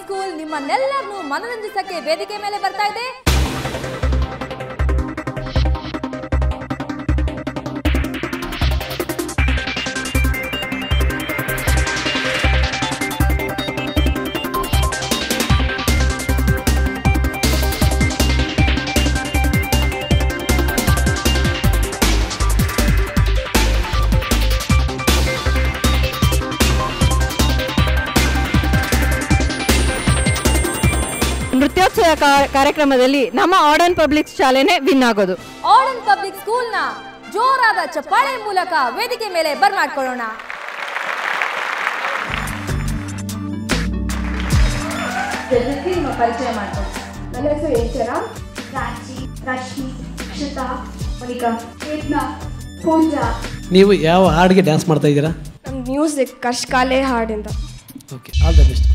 School ನಿಮ್ಮನ್ನೆಲ್ಲರನ್ನೂ ಮನರಂಜಿಸಕ್ಕೆ ವೇದಿಕೆ ಮೇಲೆ ಬರ್ತಾ ಇದೆ. ನೃತ್ಯೋತ್ಸವ ಕಾರ್ಯಕ್ರಮದಲ್ಲಿ ನಮ್ಮ ಆರ್ಡನ್ ಪಬ್ಲಿಕ್ ಶಾಲೆನೇ ವಿನ್ ಆಗೋದು. ಆರ್ಡನ್ ಪಬ್ಲಿಕ್ ಸ್ಕೂಲ್ನ ಜೋರಾದ ಚಪ್ಪಾಳೆ ಮೂಲಕ ವೇದಿಕೆ ಮೇಲೆ ಬರ್ಮಾಡ್ಕೊಳ್ಳೋಣ. ನಿಮ್ಮ ಪರಿಚಯ ಮಾಡ್ಕೊಂಡು. ನನ್ನ ಹೆಸರು ಏಚರ, ರಾಜಿ, ರಶ್ಮಿ, ಅಕ್ಷತಾ, ಮಣಿಕಾ, ಚೇತನಾ, ಪೂಜಾ. ನೀವು ಯಾವ ಹಾಡಿಗೆ ಡ್ಯಾನ್ಸ್ ಮಾಡ್ತಾ ಇದ್ದೀರಾ? ಮ್ಯೂಸಿಕ್ ಕರ್ಷ್ಕಾಲೆ ಹಾಡಿಂದ. Okay, all the best.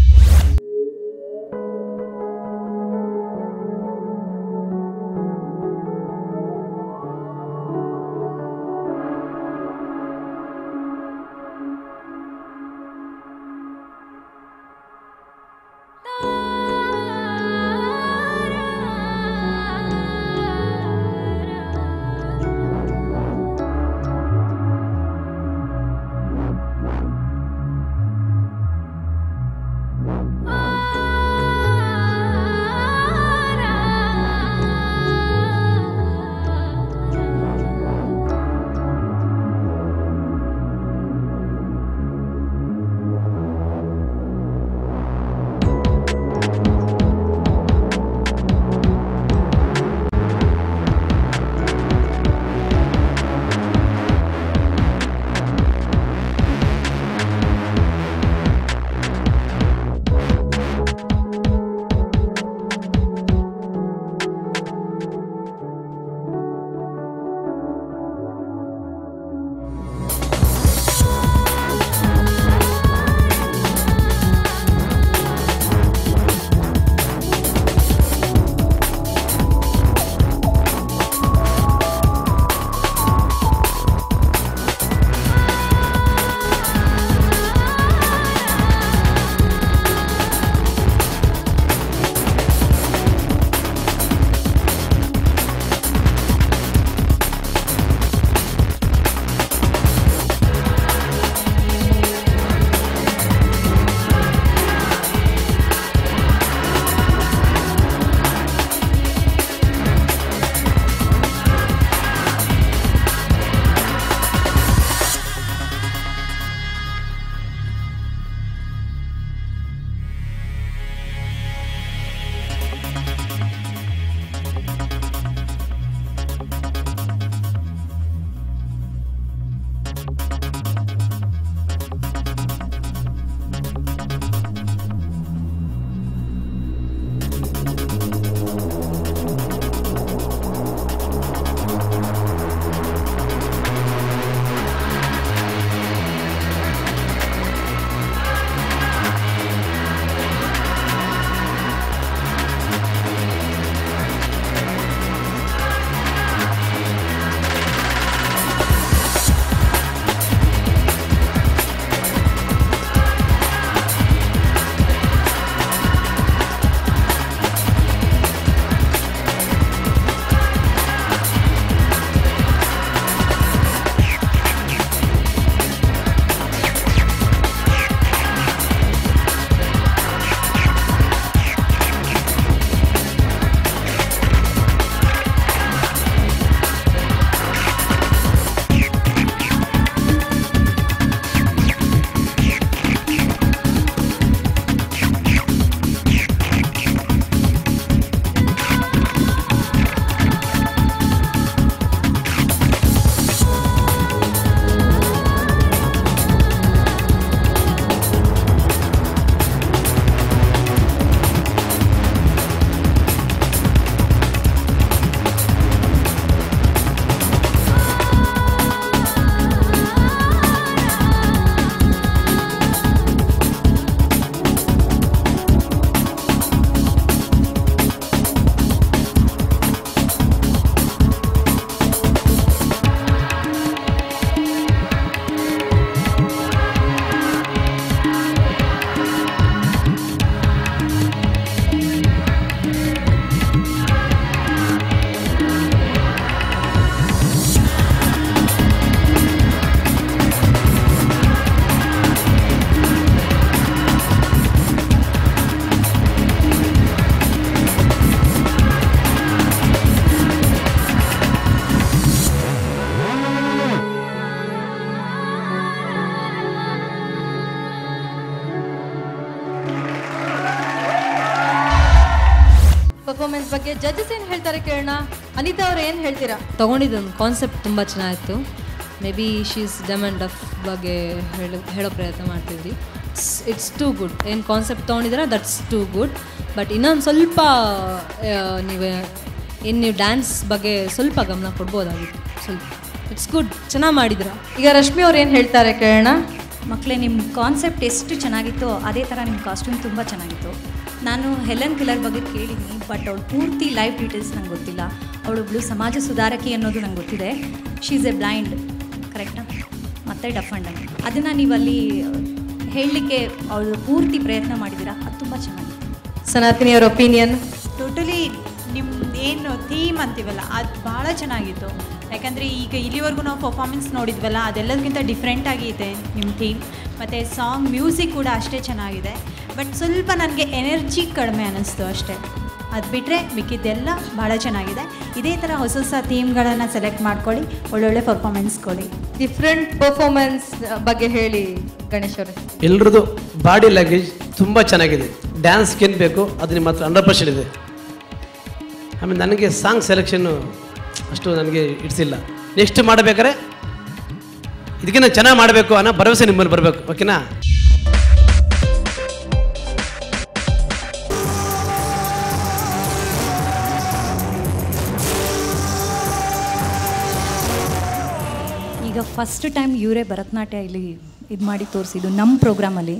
ಬಗ್ಗೆ ಜಡ್ಜಸ್ ಏನು ಹೇಳ್ತಾರೆ ಕೇಳೋಣ. ಅನಿತಾ ಅವ್ರು ಏನು ಹೇಳ್ತೀರಾ? ತೊಗೊಂಡಿದ್ದೊಂದು ಕಾನ್ಸೆಪ್ಟ್ ತುಂಬ ಚೆನ್ನಾಗಿತ್ತು. Maybe she's dumb and deaf ಬಗ್ಗೆ ಹೇಳೋ ಪ್ರಯತ್ನ ಮಾಡ್ತಿದ್ವಿ. It's too good. ಏನು ಕಾನ್ಸೆಪ್ಟ್ ತೊಗೊಂಡಿದ್ದೀರಾ ದಟ್ಸ್ ಟೂ ಗುಡ್. ಬಟ್ ಇನ್ನೊಂದು ಸ್ವಲ್ಪ ನೀವು ಡ್ಯಾನ್ಸ್ ಬಗ್ಗೆ ಸ್ವಲ್ಪ ಗಮನ ಕೊಡ್ಬೋದಾಗಿತ್ತು. ಸ್ವಲ್ಪ ಇಟ್ಸ್ ಗುಡ್, ಚೆನ್ನಾಗಿ ಮಾಡಿದ್ರ. ಈಗ ರಶ್ಮಿ ಅವ್ರು ಏನು ಹೇಳ್ತಾರೆ ಕೇಳೋಣ. ಮಕ್ಕಳೇ, ನಿಮ್ಮ ಕಾನ್ಸೆಪ್ಟ್ ಎಷ್ಟು ಚೆನ್ನಾಗಿತ್ತು ಅದೇ ಥರ ನಿಮ್ಮ ಕಾಸ್ಟ್ಯೂಮ್ ತುಂಬ ಚೆನ್ನಾಗಿತ್ತು. ನಾನು ಹೆಲೆನ್ ಕಿಲ್ಲರ್ ಬಗ್ಗೆ ಕೇಳಿದ್ದೀನಿ, ಬಟ್ ಅವಳು ಪೂರ್ತಿ ಲೈಫ್ ಡೀಟೇಲ್ಸ್ ನಂಗೆ ಗೊತ್ತಿಲ್ಲ. ಅವಳೊಬ್ಳು ಸಮಾಜ ಸುಧಾರಕಿ ಅನ್ನೋದು ನಂಗೆ ಗೊತ್ತಿದೆ. ಶೀ ಈಸ್ ಎ ಬ್ಲೈಂಡ್, ಕರೆಕ್ಟಾ? ಮತ್ತು ಡಫ್ ಆ್ಯಂಡ್ ಡಮ್. ಅದನ್ನು ನೀವಲ್ಲಿ ಹೇಳಲಿಕ್ಕೆ ಅವಳು ಪೂರ್ತಿ ಪ್ರಯತ್ನ ಮಾಡಿದ್ದೀರಾ, ಅದು ತುಂಬ ಚೆನ್ನಾಗಿದೆ. ಸನಾತನಿ ಅವ್ರ ಒಪಿನಿಯನ್? ಟೋಟಲಿ ನಿಮ್ದು ಏನು ಥೀಮ್ ಅಂತೀವಲ್ಲ ಅದು ಭಾಳ ಚೆನ್ನಾಗಿತ್ತು. ಯಾಕಂದರೆ ಈಗ ಇಲ್ಲಿವರೆಗೂ ನಾವು ಪರ್ಫಾರ್ಮೆನ್ಸ್ ನೋಡಿದ್ವಲ್ಲ ಅದೆಲ್ಲದಕ್ಕಿಂತ ಡಿಫ್ರೆಂಟಾಗಿ ಇದೆ ನಿಮ್ಮ ಥೀಮ್. ಮತ್ತು ಸಾಂಗ್ ಮ್ಯೂಸಿಕ್ ಕೂಡ ಅಷ್ಟೇ ಚೆನ್ನಾಗಿದೆ. ಬಟ್ ಸ್ವಲ್ಪ ನನಗೆ ಎನರ್ಜಿ ಕಡಿಮೆ ಅನ್ನಿಸ್ತು ಅಷ್ಟೇ. ಅದು ಬಿಟ್ಟರೆ ಮಿಕ್ಕಿದ್ದೆಲ್ಲ ಭಾಳ ಚೆನ್ನಾಗಿದೆ. ಇದೇ ಥರ ಹೊಸ ಹೊಸ ಥೀಮ್ಗಳನ್ನು ಸೆಲೆಕ್ಟ್ ಮಾಡ್ಕೊಳ್ಳಿ, ಒಳ್ಳೊಳ್ಳೆ ಪರ್ಫಾರ್ಮೆನ್ಸ್ ಕೊಡಿ. ಡಿಫ್ರೆಂಟ್ ಪರ್ಫಾರ್ಮೆನ್ಸ್ ಬಗ್ಗೆ ಹೇಳಿ ಗಣೇಶ್ ಅವರೇ. ಎಲ್ರದ್ದು ಬಾಡಿ ಲ್ಯಾಂಗ್ವೇಜ್ ತುಂಬ ಚೆನ್ನಾಗಿದೆ. ಡ್ಯಾನ್ಸ್ಗೆ ಏನು ಬೇಕು ಅದು ನಿಮ್ಮ ಹತ್ರ 100% ಇದೆ. ಆಮೇಲೆ ನನಗೆ ಸಾಂಗ್ ಸೆಲೆಕ್ಷನ್ನು ಅಷ್ಟು ನನಗೆ ಇಡ್ಸಿಲ್ಲ. ನೆಕ್ಸ್ಟ್ ಮಾಡಬೇಕಾದ್ರೆ ಇದಕ್ಕಿಂತ ಚೆನ್ನಾಗಿ ಮಾಡಬೇಕು ಅನ್ನೋ ಭರವಸೆ ನಿಮ್ಮಲ್ಲಿ ಬರಬೇಕು. ಓಕೆನಾ? ಈಗ ಫಸ್ಟ್ ಟೈಮ್ ಇವರೇ ಭರತನಾಟ್ಯ ಇಲ್ಲಿ ಇದು ಮಾಡಿ ತೋರಿಸಿದ್ದು ನಮ್ಮ ಪ್ರೋಗ್ರಾಮಲ್ಲಿ.